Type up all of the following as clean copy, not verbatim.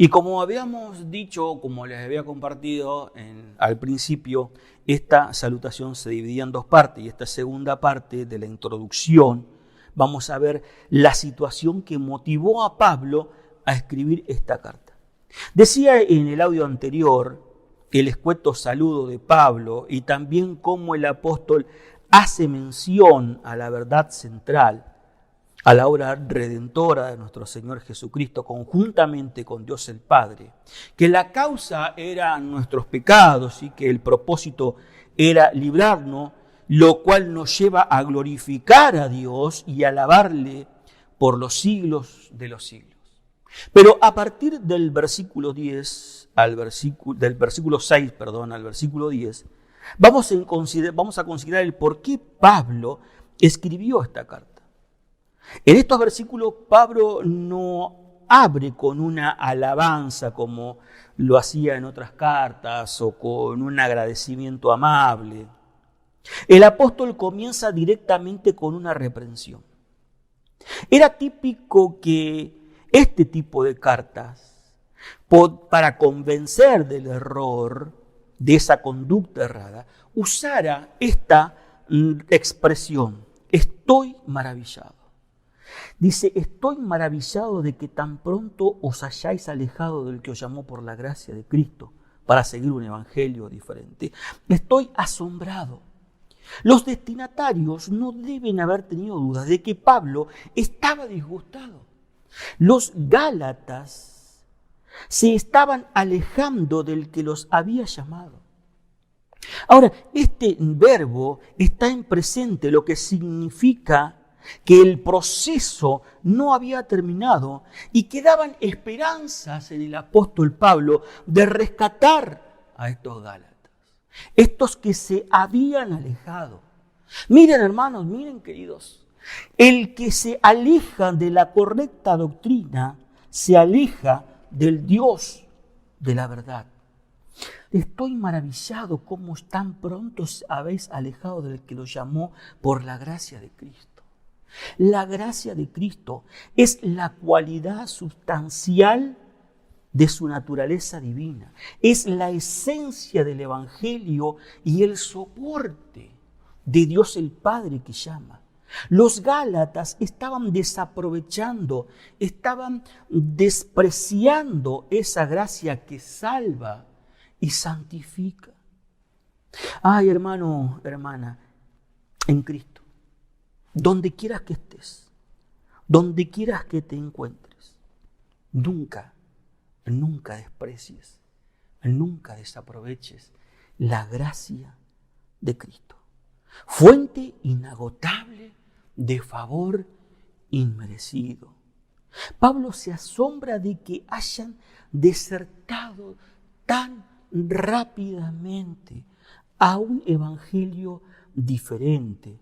Y como habíamos dicho, como les había compartido al principio, esta salutación se dividía en dos partes, y esta segunda parte de la introducción vamos a ver la situación que motivó a Pablo a escribir esta carta. Decía en el audio anterior el escueto saludo de Pablo y también cómo el apóstol hace mención a la verdad central, a la obra redentora de nuestro Señor Jesucristo conjuntamente con Dios el Padre, que la causa eran nuestros pecados y que el propósito era librarnos, lo cual nos lleva a glorificar a Dios y alabarle por los siglos de los siglos. Pero a partir del versículo 10 del versículo 6, al versículo 10, vamos a considerar el por qué Pablo escribió esta carta. En estos versículos Pablo no abre con una alabanza como lo hacía en otras cartas o con un agradecimiento amable. El apóstol comienza directamente con una reprensión. Era típico que este tipo de cartas, para convencer del error, de esa conducta errada, usara esta expresión: estoy maravillado. Dice, estoy maravillado de que tan pronto os hayáis alejado del que os llamó por la gracia de Cristo para seguir un evangelio diferente. Estoy asombrado. Los destinatarios no deben haber tenido dudas de que Pablo estaba disgustado. Los gálatas se estaban alejando del que los había llamado. Ahora, este verbo está en presente, lo que significa que el proceso no había terminado y quedaban esperanzas en el apóstol Pablo de rescatar a estos gálatas, estos que se habían alejado. Miren, hermanos, miren, queridos, el que se aleja de la correcta doctrina se aleja del Dios de la verdad. Estoy maravillado cómo tan pronto os habéis alejado del que los llamó por la gracia de Cristo. La gracia de Cristo es la cualidad sustancial de su naturaleza divina. Es la esencia del Evangelio y el soporte de Dios el Padre que llama. Los gálatas estaban desaprovechando, estaban despreciando esa gracia que salva y santifica. Ay, hermano, hermana, en Cristo, donde quieras que estés, donde quieras que te encuentres, nunca desprecies, nunca desaproveches la gracia de Cristo. Fuente inagotable de favor inmerecido. Pablo se asombra de que hayan desertado tan rápidamente a un evangelio diferente.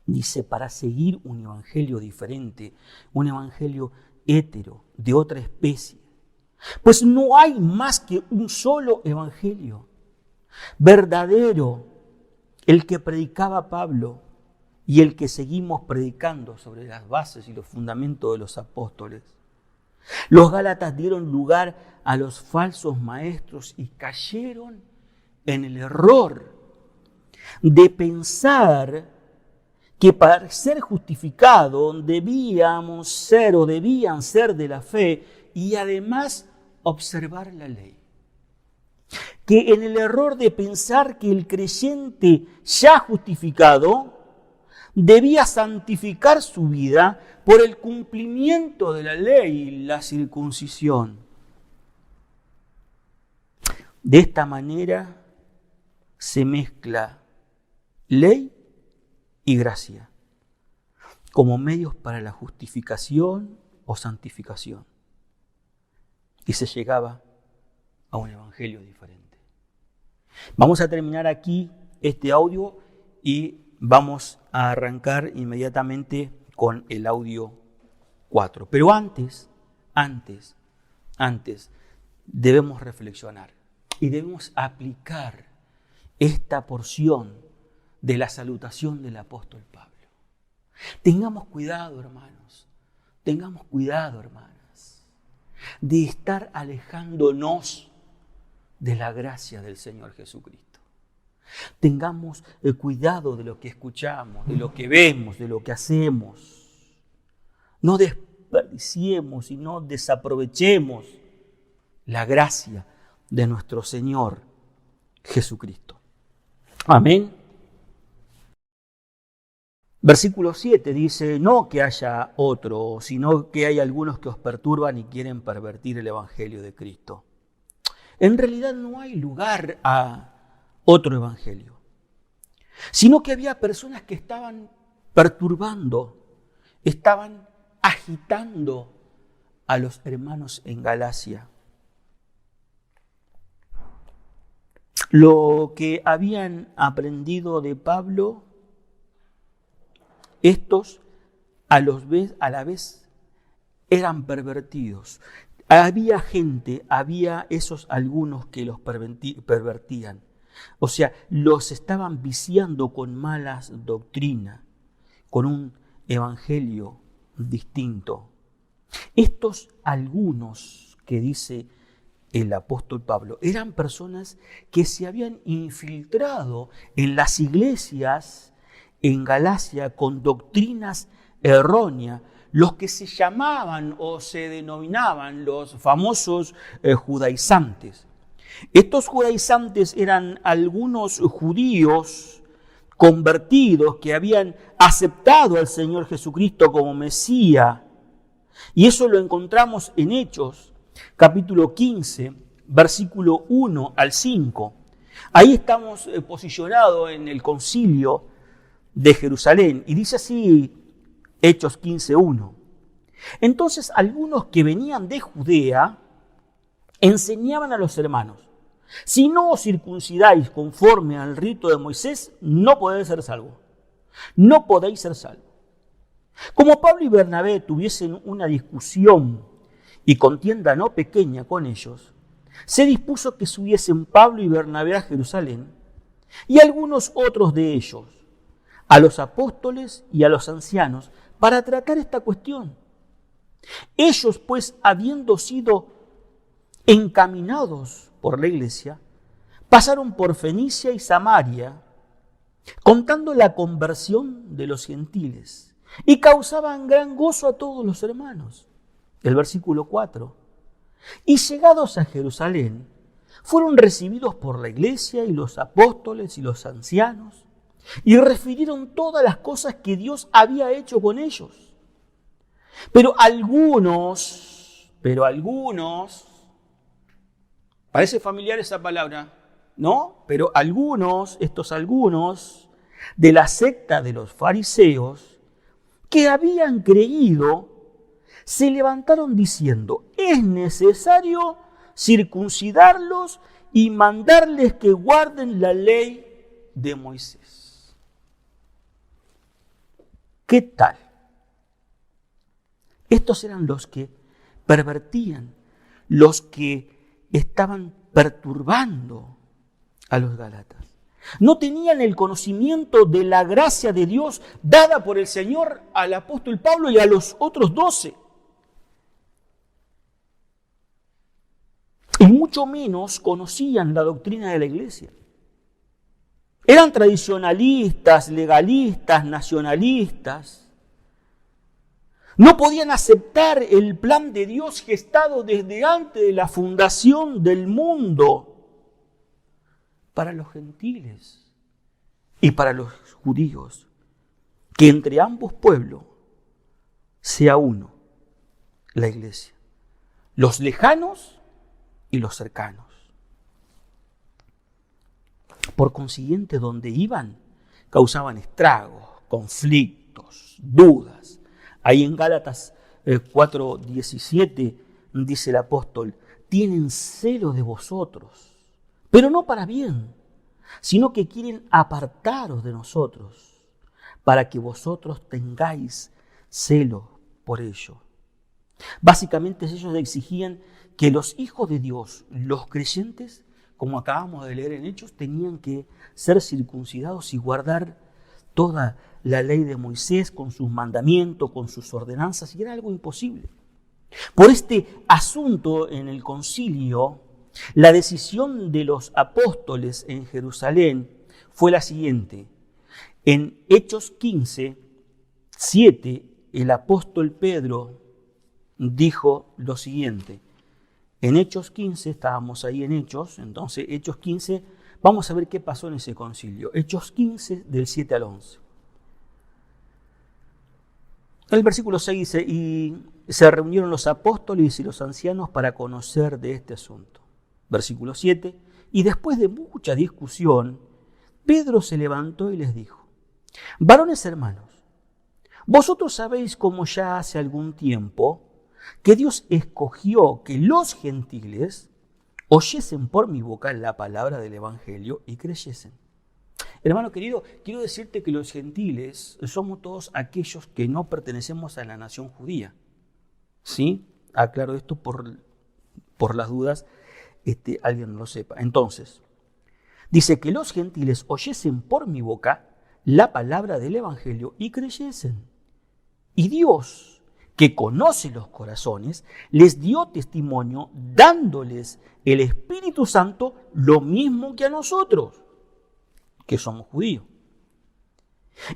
Dice, para seguir un evangelio diferente, un evangelio hétero, de otra especie. Pues no hay más que un solo evangelio, verdadero, el que predicaba Pablo y el que seguimos predicando sobre las bases y los fundamentos de los apóstoles. Los gálatas dieron lugar a los falsos maestros y cayeron en el error de pensar que para ser justificado debían ser de la fe y además observar la ley. Que en el error de pensar que el creyente ya justificado debía santificar su vida por el cumplimiento de la ley, la circuncisión. De esta manera se mezcla ley y gracia como medios para la justificación o santificación. Y se llegaba a un evangelio diferente. Vamos a terminar aquí este audio y vamos a arrancar inmediatamente con el audio 4. Pero antes debemos reflexionar y debemos aplicar esta porción de la salutación del apóstol Pablo. Tengamos cuidado, hermanos. Tengamos cuidado, hermanas. de estar alejándonos de la gracia del Señor Jesucristo. Tengamos cuidado de lo que escuchamos, de lo que vemos, de lo que hacemos. No desperdiciemos y no desaprovechemos la gracia de nuestro Señor Jesucristo. Amén. Versículo 7 dice, no que haya otro, sino que hay algunos que os perturban y quieren pervertir el evangelio de Cristo. En realidad no hay lugar a otro evangelio, sino que había personas que estaban perturbando, estaban agitando a los hermanos en Galacia. Lo que habían aprendido de Pablo, estos a la vez eran pervertidos. Había gente, había esos algunos que los pervertían. O sea, los estaban viciando con malas doctrinas, con un evangelio distinto. Estos algunos que dice el apóstol Pablo eran personas que se habían infiltrado en las iglesias en Galacia con doctrinas erróneas, los que se llamaban o se denominaban los famosos judaizantes. Estos judaizantes eran algunos judíos convertidos que habían aceptado al Señor Jesucristo como Mesías. Y eso lo encontramos en Hechos, capítulo 15, versículo 1 al 5. Ahí estamos posicionados en el concilio de Jerusalén. Y dice así Hechos 15, 1. Entonces algunos que venían de Judea enseñaban a los hermanos, si no os circuncidáis conforme al rito de Moisés, no podéis ser salvos. No podéis ser salvos. Como Pablo y Bernabé tuviesen una discusión y contienda no pequeña con ellos, se dispuso que subiesen Pablo y Bernabé a Jerusalén y algunos otros de ellos, a los apóstoles y a los ancianos, para tratar esta cuestión. Ellos, pues, habiendo sido encaminados por la iglesia, pasaron por Fenicia y Samaria, contando la conversión de los gentiles, y causaban gran gozo a todos los hermanos. El versículo 4. Y llegados a Jerusalén, fueron recibidos por la iglesia y los apóstoles y los ancianos, y refirieron todas las cosas que Dios había hecho con ellos. Pero algunos, ¿parece familiar esa palabra? ¿No? Pero estos algunos de la secta de los fariseos que habían creído, se levantaron diciendo, es necesario circuncidarlos y mandarles que guarden la ley de Moisés. ¿Qué tal? Estos eran los que pervertían, los que estaban perturbando a los gálatas. No tenían el conocimiento de la gracia de Dios dada por el Señor al apóstol Pablo y a los otros 12. Y mucho menos conocían la doctrina de la iglesia. Eran tradicionalistas, legalistas, nacionalistas. No podían aceptar el plan de Dios gestado desde antes de la fundación del mundo para los gentiles y para los judíos, que entre ambos pueblos sea uno, la iglesia, los lejanos y los cercanos. Por consiguiente, donde iban, causaban estragos, conflictos, dudas. Ahí en Gálatas 4:17 dice el apóstol, tienen celo de vosotros, pero no para bien, sino que quieren apartaros de nosotros, para que vosotros tengáis celo por ello. Básicamente ellos exigían que los hijos de Dios, los creyentes, como acabamos de leer en Hechos, tenían que ser circuncidados y guardar toda la ley de Moisés con sus mandamientos, con sus ordenanzas, y era algo imposible. Por este asunto en el concilio, la decisión de los apóstoles en Jerusalén fue la siguiente. En Hechos 15, 7, el apóstol Pedro dijo lo siguiente. En Hechos 15, estábamos ahí en Hechos, entonces Hechos 15, vamos a ver qué pasó en ese concilio. Hechos 15, del 7 al 11. El versículo 6 dice, y se reunieron los apóstoles y los ancianos para conocer de este asunto. Versículo 7, y después de mucha discusión, Pedro se levantó y les dijo, varones hermanos, vosotros sabéis cómo ya hace algún tiempo que Dios escogió que los gentiles oyesen por mi boca la palabra del Evangelio y creyesen. Hermano querido, quiero decirte que los gentiles somos todos aquellos que no pertenecemos a la nación judía. ¿Sí? Aclaro esto por las dudas, alguien no lo sepa. Entonces, dice que los gentiles oyesen por mi boca la palabra del Evangelio y creyesen. Y Dios, que conoce los corazones, les dio testimonio dándoles el Espíritu Santo lo mismo que a nosotros, que somos judíos.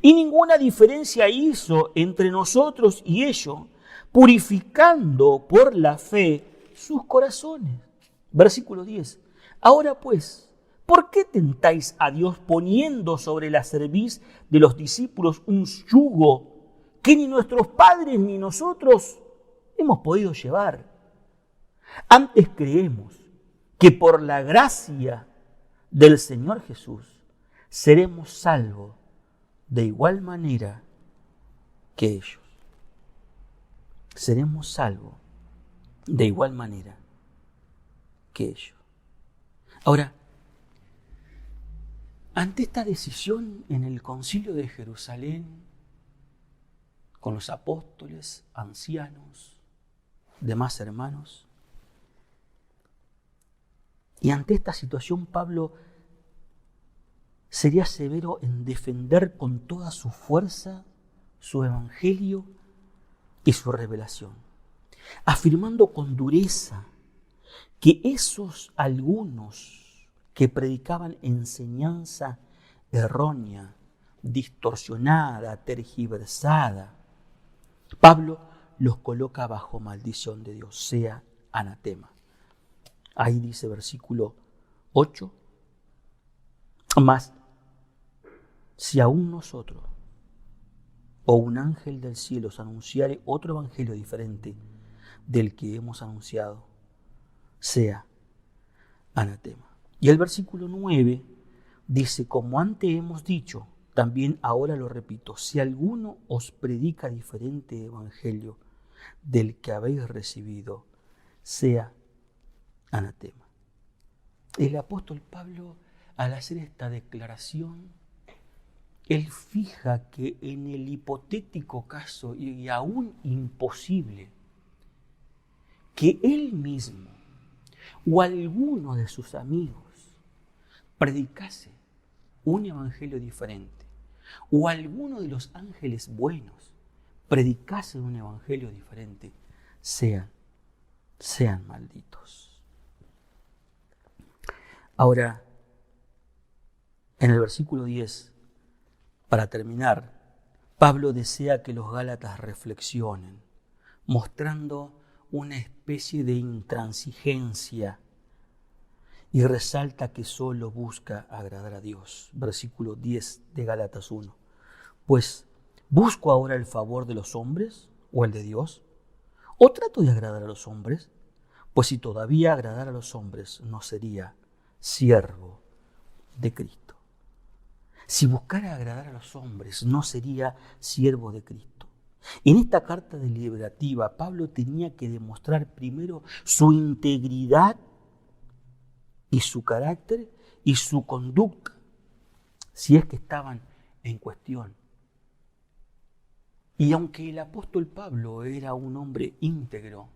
Y ninguna diferencia hizo entre nosotros y ellos, purificando por la fe sus corazones. Versículo 10. Ahora pues, ¿por qué tentáis a Dios poniendo sobre la cerviz de los discípulos un yugo que ni nuestros padres ni nosotros hemos podido llevar? Antes creemos que por la gracia del Señor Jesús seremos salvos de igual manera que ellos. Seremos salvos de igual manera que ellos. Ahora, ante esta decisión en el concilio de Jerusalén, con los apóstoles, ancianos, demás hermanos, y ante esta situación Pablo sería severo en defender con toda su fuerza su evangelio y su revelación, afirmando con dureza que esos algunos que predicaban enseñanza errónea, distorsionada, tergiversada, Pablo los coloca bajo maldición de Dios, sea anatema. Ahí dice versículo 8, más si aún nosotros o un ángel del cielo os anunciare otro evangelio diferente del que hemos anunciado, sea anatema. Y el versículo 9 dice, como antes hemos dicho, también ahora lo repito, si alguno os predica diferente evangelio del que habéis recibido, sea anatema. El apóstol Pablo, al hacer esta declaración, él fija que en el hipotético caso y aún imposible que él mismo o alguno de sus amigos predicase un evangelio diferente, o alguno de los ángeles buenos predicase un evangelio diferente, sean malditos. Ahora, en el versículo 10, para terminar, Pablo desea que los gálatas reflexionen, mostrando una especie de intransigencia, y resalta que solo busca agradar a Dios. Versículo 10 de Gálatas 1. Pues, ¿busco ahora el favor de los hombres o el de Dios? ¿O trato de agradar a los hombres? Pues si todavía agradara a los hombres, no sería siervo de Cristo. Si buscara agradar a los hombres, no sería siervo de Cristo. En esta carta deliberativa, Pablo tenía que demostrar primero su integridad y su carácter y su conducta, si es que estaban en cuestión. Y aunque el apóstol Pablo era un hombre íntegro,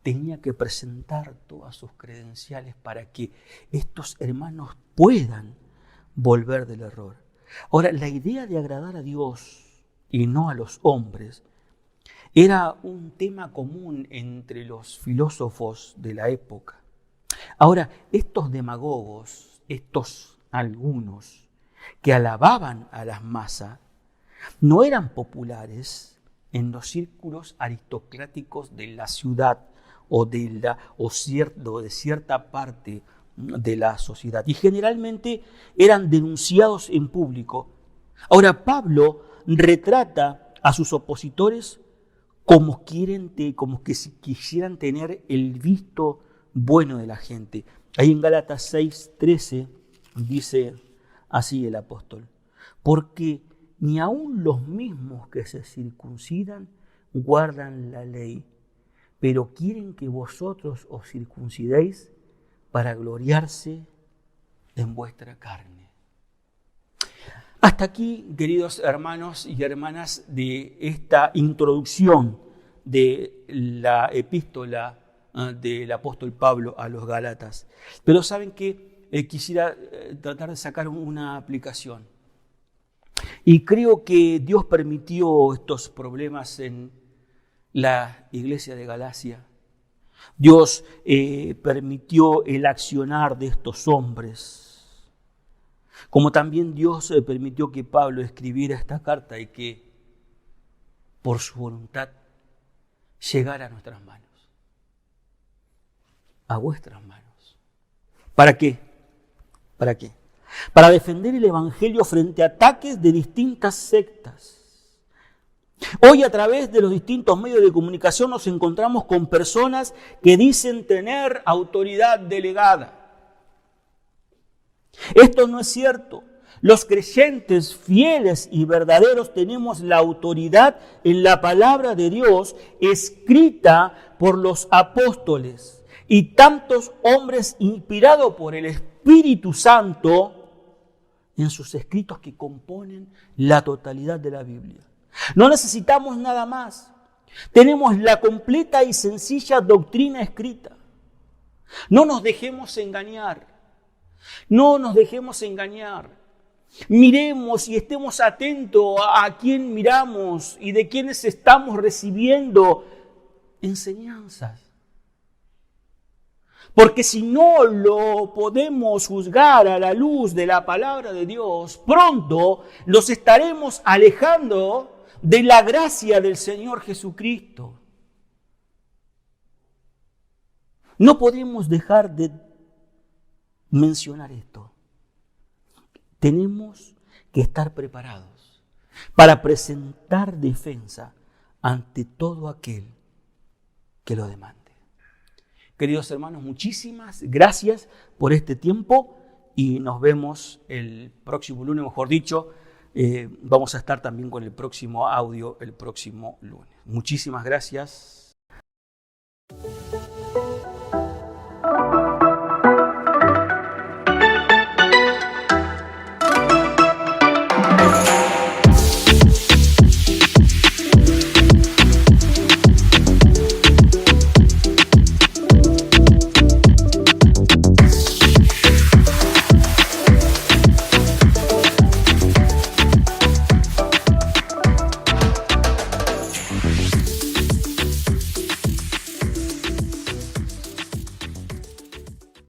tenía que presentar todas sus credenciales para que estos hermanos puedan volver del error. Ahora, la idea de agradar a Dios y no a los hombres Era un tema común entre los filósofos de la época. Ahora, estos demagogos, estos algunos que alababan a las masas, no eran populares en los círculos aristocráticos de la ciudad o de cierta parte de la sociedad, y generalmente eran denunciados en público. Ahora, Pablo retrata a sus opositores como que si quisieran tener el visto bueno de la gente. Ahí en Gálatas 6:13 dice así el apóstol: porque ni aun los mismos que se circuncidan guardan la ley, pero quieren que vosotros os circuncidéis para gloriarse en vuestra carne. Hasta aquí, queridos hermanos y hermanas, de esta introducción de la epístola del apóstol Pablo a los Gálatas. Pero saben que quisiera tratar de sacar una aplicación. Y creo que Dios permitió estos problemas en la iglesia de Galacia. Dios permitió el accionar de estos hombres. Como también Dios permitió que Pablo escribiera esta carta y que, por su voluntad, llegara a nuestras manos. A vuestras manos. ¿Para qué? ¿Para qué? Para defender el evangelio frente a ataques de distintas sectas. Hoy, a través de los distintos medios de comunicación, nos encontramos con personas que dicen tener autoridad delegada. Esto no es cierto. Los creyentes fieles y verdaderos tenemos la autoridad en la palabra de Dios escrita por los apóstoles y tantos hombres inspirados por el Espíritu Santo en sus escritos que componen la totalidad de la Biblia. No necesitamos nada más. Tenemos la completa y sencilla doctrina escrita. No nos dejemos engañar. No nos dejemos engañar. Miremos y estemos atentos a quién miramos y de quiénes estamos recibiendo enseñanzas. Porque si no lo podemos juzgar a la luz de la palabra de Dios, pronto los estaremos alejando de la gracia del Señor Jesucristo. No podemos dejar de mencionar esto. Tenemos que estar preparados para presentar defensa ante todo aquel que lo demande. Queridos hermanos, muchísimas gracias por este tiempo y nos vemos el próximo lunes, mejor dicho. Vamos a estar también con el próximo audio el próximo lunes. Muchísimas gracias.